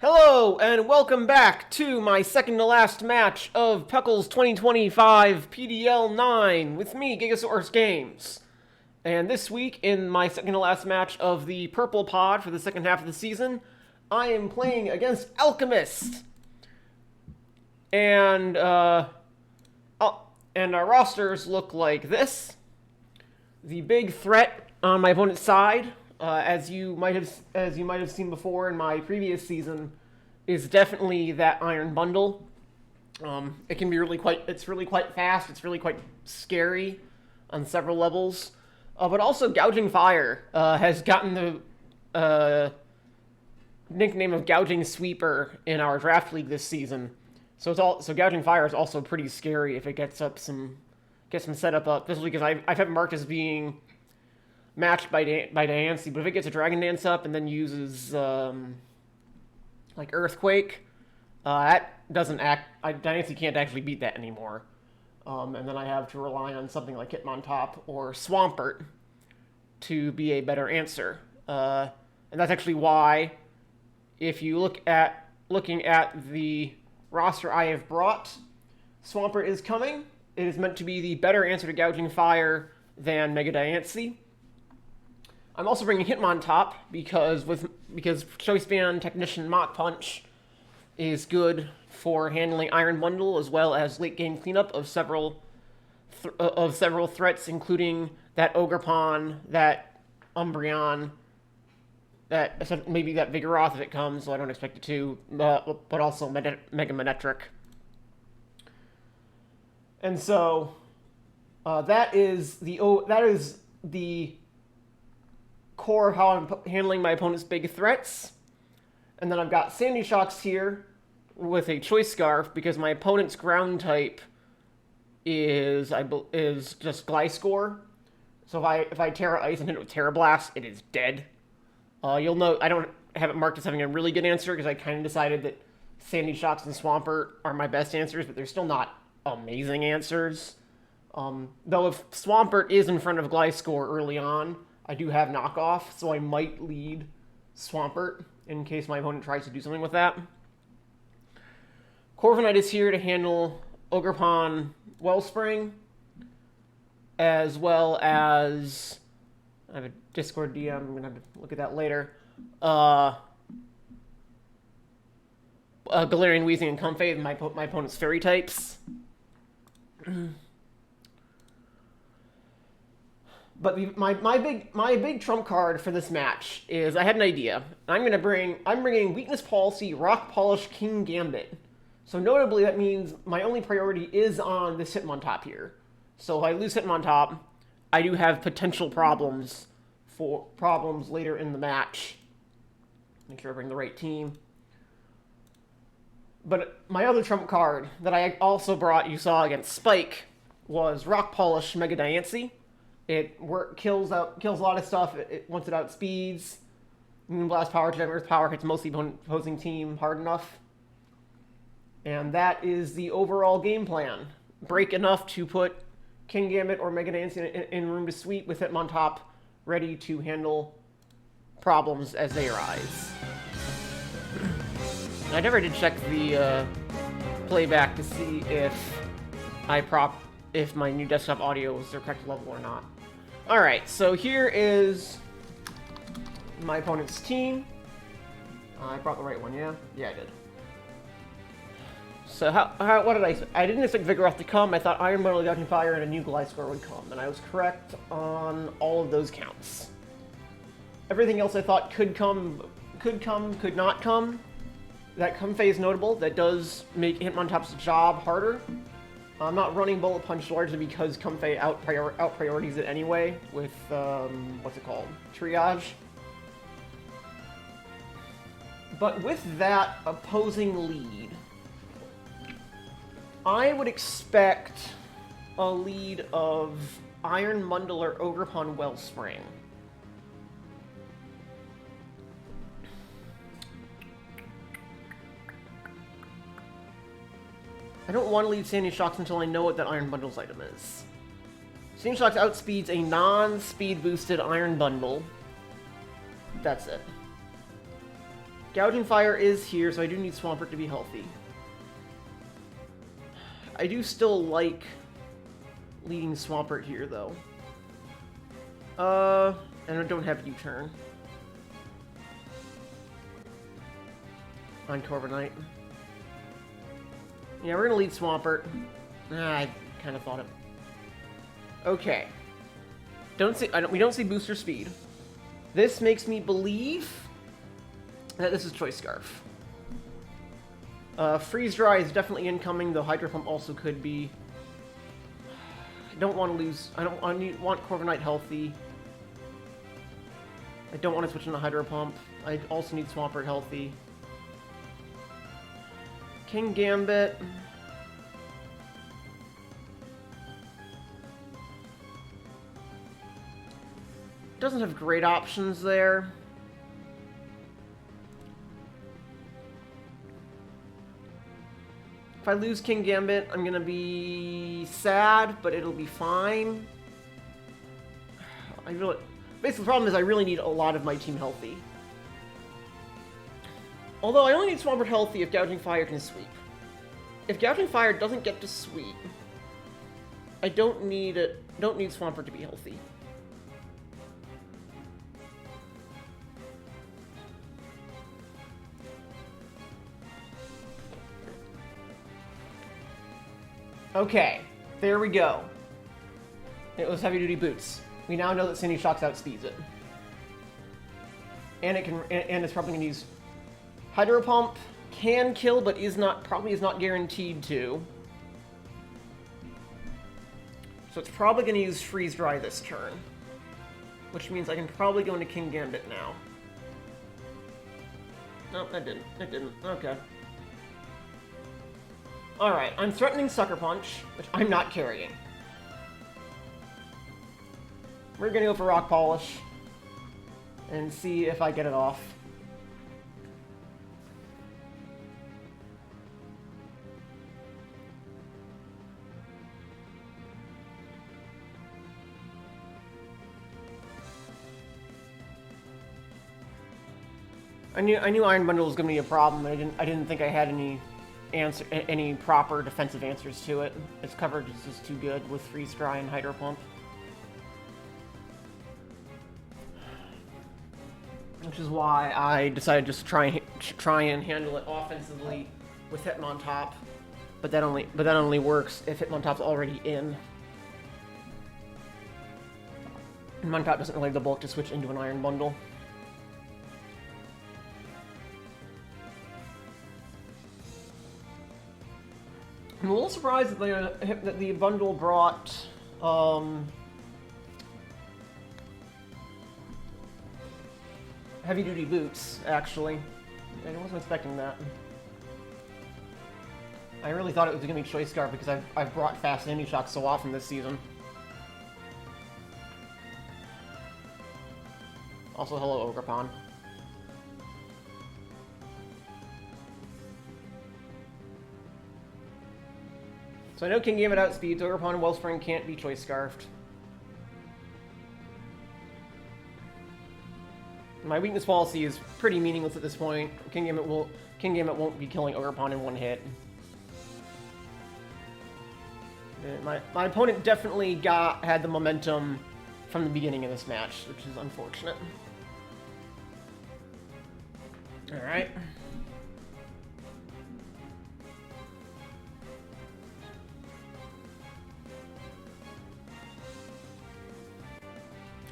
Hello, and welcome back to my second-to-last match of PUCL's 2025 PDL 9 with me, GigaSaurusGames. And this week, in my second-to-last match of the Purple Pod for the second half of the season, I am playing against Alchemyst. And our rosters look like this. The big threat on my opponent's side, as you might have seen before in my previous season, is definitely that Iron Bundle. It can be really quite fast. It's really quite scary on several levels. But also Gouging Fire has gotten the nickname of Gouging Sweeper in our draft league this season. So Gouging Fire is also pretty scary if it gets some setup up, especially because I have it marked as being matched by Diancie, but if it gets a Dragon Dance up and then uses like Earthquake, that doesn't act. Diancie can't actually beat that anymore, and then I have to rely on something like Hitmontop or Swampert to be a better answer, and that's actually why, if you looking at the roster I have brought, Swampert is coming. It is meant to be the better answer to Gouging Fire than Mega Diancie. I'm also bringing Hitmontop because Choice Band Technician Mach Punch is good for handling Iron Bundle as well as late game cleanup of several threats, including that Ogerpon, that Umbreon, that maybe that Vigoroth if it comes, so I don't expect it to, but also Mega Manectric. And so that is the core of how I'm handling my opponent's big threats. And then I've got Sandy Shocks here with a Choice Scarf because my opponent's ground type is just Gliscor. So if I Terra Ice and hit it with Terra Blast, it is dead. You'll note I don't have it marked as having a really good answer because I kind of decided that Sandy Shocks and Swampert are my best answers, but they're still not amazing answers. Though if Swampert is in front of Gliscor early on, I do have knockoff, so I might lead Swampert in case my opponent tries to do something with that. Corviknight is here to handle Ogerpon Wellspring, as well as I have a Discord DM. I'm gonna have to look at that later. Galarian Weezing and Comfey, my opponent's fairy types. But my big trump card for this match is I had an idea. I'm bringing Weakness Policy, Rock Polish, King Gambit. So notably, that means my only priority is on this Hitmontop here. So if I lose Hitmontop, I do have potential problems later in the match. Make sure I bring the right team. But my other trump card that I also brought, you saw against Spike, was Rock Polish Mega Diancie. It kills a lot of stuff. Once it outspeeds, Moonblast Power Gem, Earth Power hits mostly opposing team hard enough. And that is the overall game plan. Break enough to put King Gambit or Mega Diancie in room to sweep with Hitmontop ready to handle problems as they arise. I never did check the playback to see if my new desktop audio was the correct level or not. Alright, so here is my opponent's team. I brought the right one, yeah? Yeah, I did. So what did I say? I didn't expect Vigoroth to come. I thought Iron Bundle, Gouging Fire, and a new Gliscor would come, and I was correct on all of those counts. Everything else I thought could not come. That Comfey is notable. That does make Hitmontop's job harder. I'm not running Bullet Punch largely because Comfey out priorities it anyway with, what's it called? Triage. But with that opposing lead, I would expect a lead of Iron Bundle or Ogerpon Wellspring. I don't want to lead Sandy Shocks until I know what that Iron Bundle's item is. Sandy Shocks outspeeds a non-speed boosted Iron Bundle. That's it. Gouging Fire is here, so I do need Swampert to be healthy. I do still like leading Swampert here, though. And I don't have U-turn on Corviknight. Yeah, we're gonna lead Swampert. I kind of thought it. Okay. We don't see booster speed. This makes me believe that this is Choice Scarf. Freeze Dry is definitely incoming, though Hydro Pump also could be. I don't want to lose. I want Corviknight healthy. I don't want to switch into Hydro Pump. I also need Swampert healthy. King Gambit. Doesn't have great options there. If I lose King Gambit, I'm gonna be sad, but it'll be fine. Basically, the problem is I really need a lot of my team healthy. Although I only need Swampert healthy if Gouging Fire can sweep. If Gouging Fire doesn't get to sweep, I don't need Swampert to be healthy. Okay, there we go. It was Heavy Duty Boots. We now know that Sandy Shocks outspeeds it. And it's probably gonna use Hydro Pump, can kill, but probably is not guaranteed to. So it's probably gonna use Freeze Dry this turn. Which means I can probably go into King Gambit now. No, that didn't. It didn't. Okay. Alright, I'm threatening Sucker Punch, which I'm not carrying. We're gonna go for Rock Polish and see if I get it off. I knew Iron Bundle was gonna be a problem, and I didn't think I had any proper defensive answers to it. Its coverage is just too good with Freeze Dry and Hydro Pump. Which is why I decided just to try and handle it offensively with Hitmontop. But that only works if Hitmontop's already in. And Hitmontop doesn't really have the bulk to switch into an Iron Bundle. I'm a little surprised that the bundle brought Heavy Duty Boots, actually. I wasn't expecting that. I really thought it was going to be Choice Scarf because I've brought Fast Sandy Shock so often this season. Also, hello, Ogrepon. So I know King Gambit outspeeds, Ogrepon and Wellspring can't be Choice Scarfed. My weakness policy is pretty meaningless at this point. King Gambit won't be killing Ogrepon in one hit. My opponent definitely had the momentum from the beginning of this match, which is unfortunate. Alright.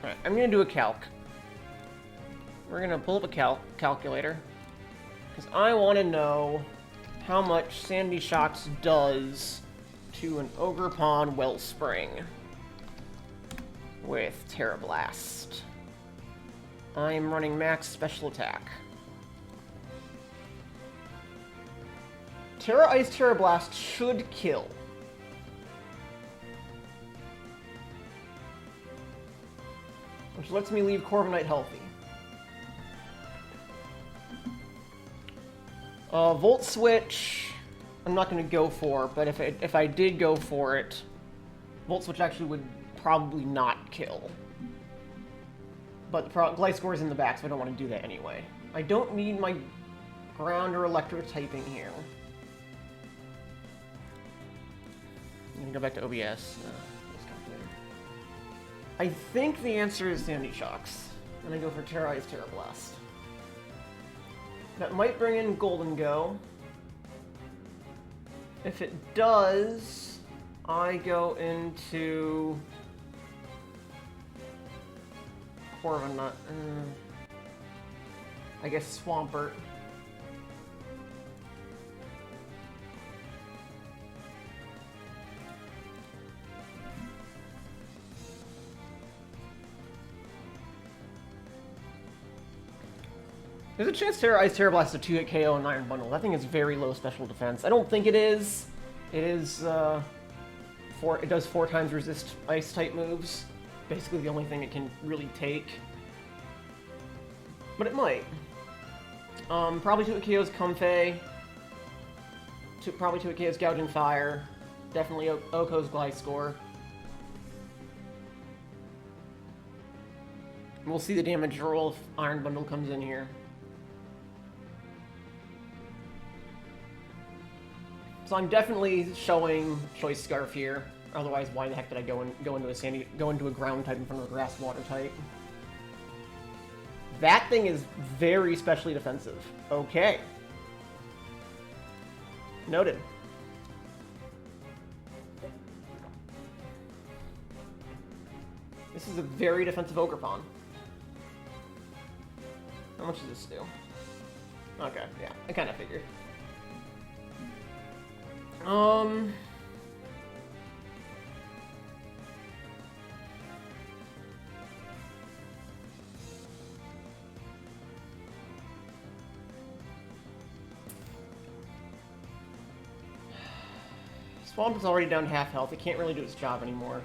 Alright, I'm gonna do a calc. We're gonna pull up a calculator. Because I want to know how much Sandy Shocks does to an Ogrepon Wellspring with Terra Blast. I'm running max special attack. Terra Ice Terra Blast should kill. Which lets me leave Corviknight healthy. Volt Switch, I'm not going to go for, but if I did go for it, Volt Switch actually would probably not kill. But the Gliscor's in the back, so I don't want to do that anyway. I don't need my ground or electric typing here? I'm gonna go back to OBS. I think the answer is Sandy Shocks. And I go for Terrorize Terra Blast. That might bring in Golden Go. If it does, I go into Corviknight. I guess Swampert. There's a chance Terrorize Terra Blast is a 2-hit KO and Iron Bundle. That thing is very low special defense. I don't think it is. It is, it does 4 times resist ice type moves. Basically the only thing it can really take. But it might. Probably 2-hit KO's Comfey. Probably 2-hit KO's Gouging Fire. Definitely Oko's Gliscor. We'll see the damage roll if Iron Bundle comes in here. So I'm definitely showing Choice Scarf here. Otherwise, why the heck did I go into a ground type in front of a grass water type? That thing is very specially defensive. Okay. Noted. This is a very defensive Ogerpon. How much does this do? Okay, yeah, I kind of figured. Swamp is already down half health. It can't really do its job anymore.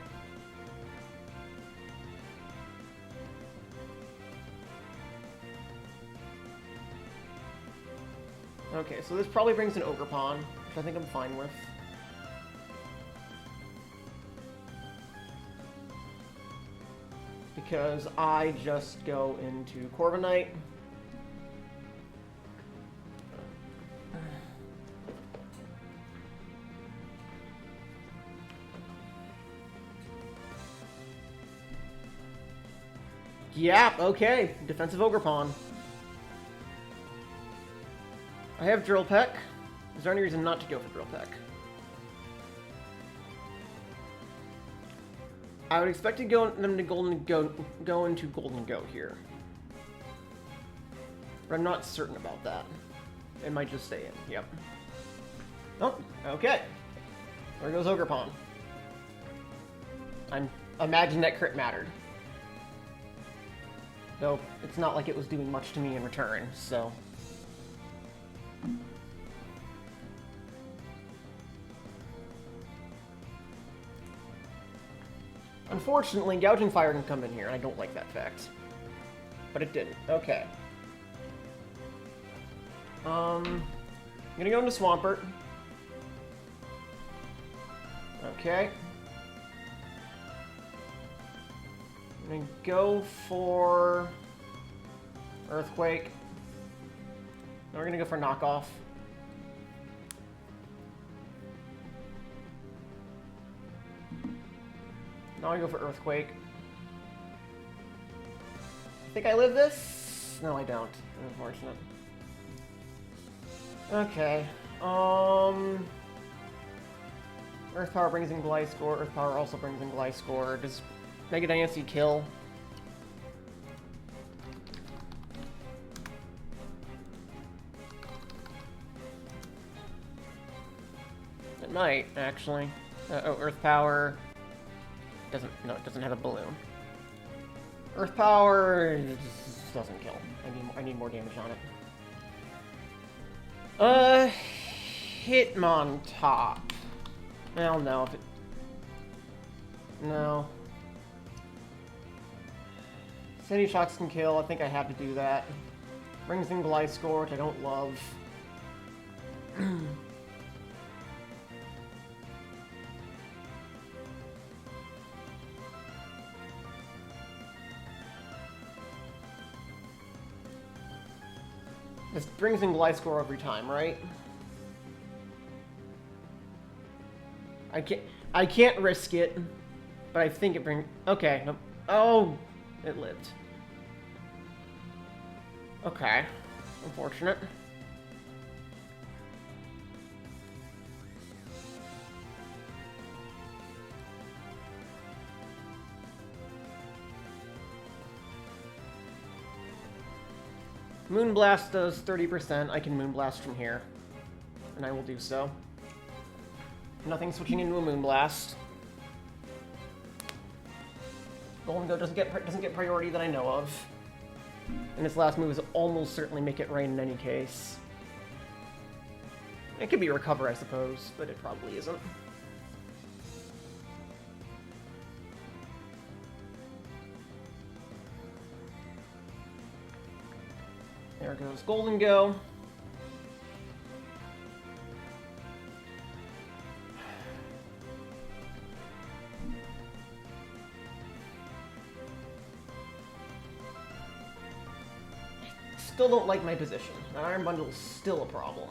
Okay, so this probably brings an Ogerpon, which I think I'm fine with. Because I just go into Corviknight. Yeah, okay. Defensive Ogerpon. I have Drill Peck. Is there any reason not to go for Drill Peck? I would expect them to go into Golden Go here. But I'm not certain about that. It might just stay in. Yep. Oh, okay. There goes Ogerpon. I imagine that crit mattered. Though, it's not like it was doing much to me in return, so... Unfortunately, Gouging Fire can come in here, and I don't like that fact. But it didn't. Okay. I'm gonna go into Swampert. Okay. I'm gonna go for Earthquake. Now we're gonna go for Knockoff. Now I go for Earthquake. I think I live this? No, I don't. Unfortunate. Okay. Earth Power brings in Gliscor. Earth Power also brings in Gliscor. Does Mega Dynasty kill? It might, actually. Oh, Earth Power... No, it doesn't have a balloon. Earth Power doesn't kill. I need more damage on it. Hitmontop. Well, no. If it... No. Sandy Shocks can kill. I think I have to do that. Brings in Gliscor, which I don't love. This brings in Gliscor every time, right? I can't risk it, but I think it brings... Okay. Nope. Oh, it lived. Okay. Unfortunate. Moonblast does 30%. I can Moonblast from here. And I will do so. Nothing switching into a Moonblast. Golden Go doesn't get priority that I know of. And its last move is almost certainly make it rain in any case. It could be Recover, I suppose, but it probably isn't. There goes Golden Go. Still don't like my position. That Iron Bundle is still a problem.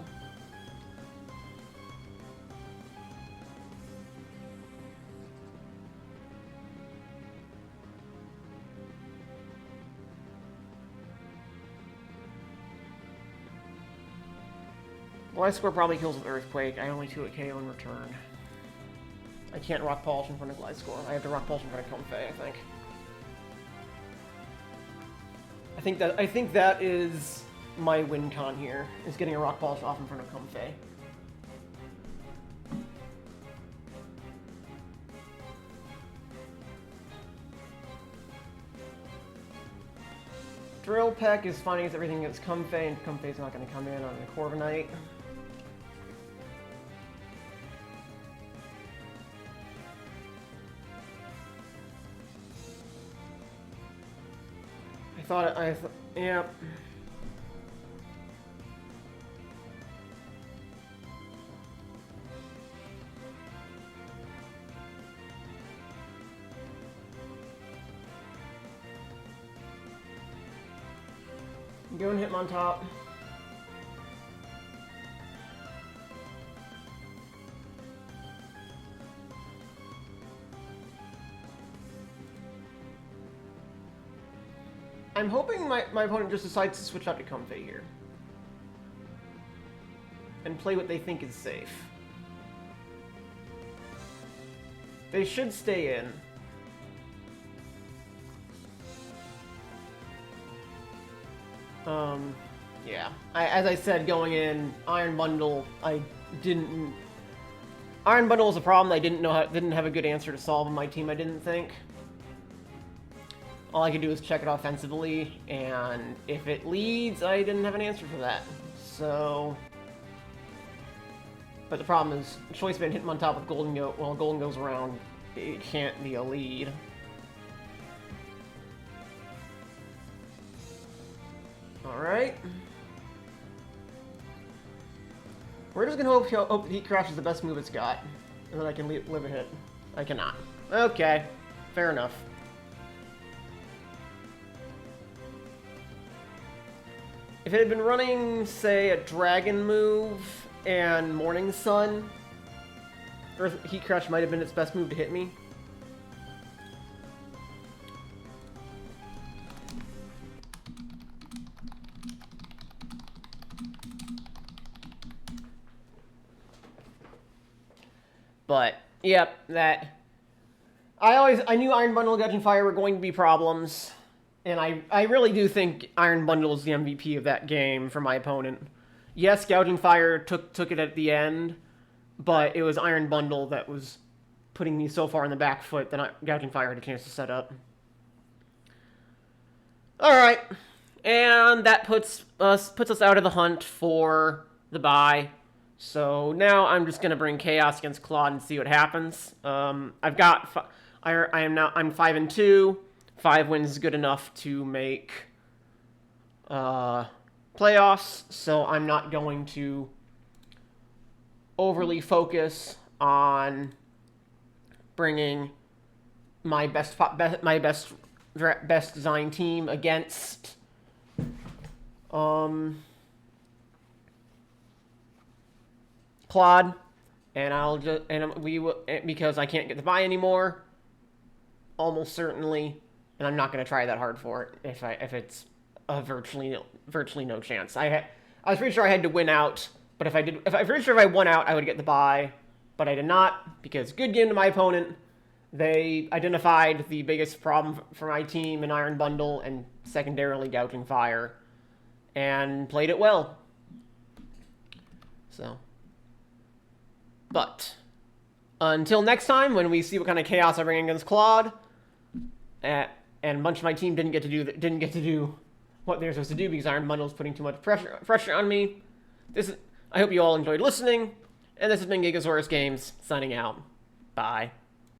Gliscor probably kills with Earthquake. I only 2 at KO in return. I can't Rock Polish in front of Gliscor. I have to Rock Polish in front of Comfey, I think. I think that is my win con here, is getting a Rock Polish off in front of Comfey. Drill Peck is finding everything against Comfey, and Comfey's not going to come in on the Corviknight. Yeah. Go and hit him on top. I'm hoping my opponent just decides to switch out to Comfey here. And play what they think is safe. They should stay in. Yeah. As I said, going in, Iron Bundle, Iron Bundle was a problem I didn't have a good answer to solve on my team, I didn't think. All I could do is check it offensively, and if it leads, I didn't have an answer for that. So... But the problem is, Choice Band hit him on top with Golden Goat. While Golden goes around, it can't be a lead. Alright. We're just gonna hope Heat Crash is the best move it's got, and then I can live a hit. I cannot. Okay. Fair enough. If it had been running, say, a Dragon move and Morning Sun, Heat Crash might have been its best move to hit me. But, yep, that... I knew Iron Bundle and Gouge and Fire were going to be problems. And I really do think Iron Bundle is the MVP of that game for my opponent. Yes, Gouging Fire took it at the end, but it was Iron Bundle that was putting me so far in the back foot that Gouging Fire had a chance to set up. Alright, and that puts us out of the hunt for the bye. So now I'm just going to bring Chaos against Claude and see what happens. I'm 5-2. 5 wins is good enough to make playoffs, so I'm not going to overly focus on bringing my best design team against Claude, and I'll just we will, because I can't get the buy anymore, almost certainly, and I'm not going to try that hard for it if it's a virtually no chance. I was pretty sure I had to win out, but I'm pretty sure if I won out, I would get the buy, but I did not, because good game to my opponent. They identified the biggest problem for my team in Iron Bundle and secondarily Gouging Fire, and played it well. So, but until next time, when we see what kind of chaos I bring against Claude, and a bunch of my team didn't get to do what they're supposed to do because Iron Bundle is putting too much pressure on me. I hope you all enjoyed listening, and this has been GigaSaurusGames signing out. Bye.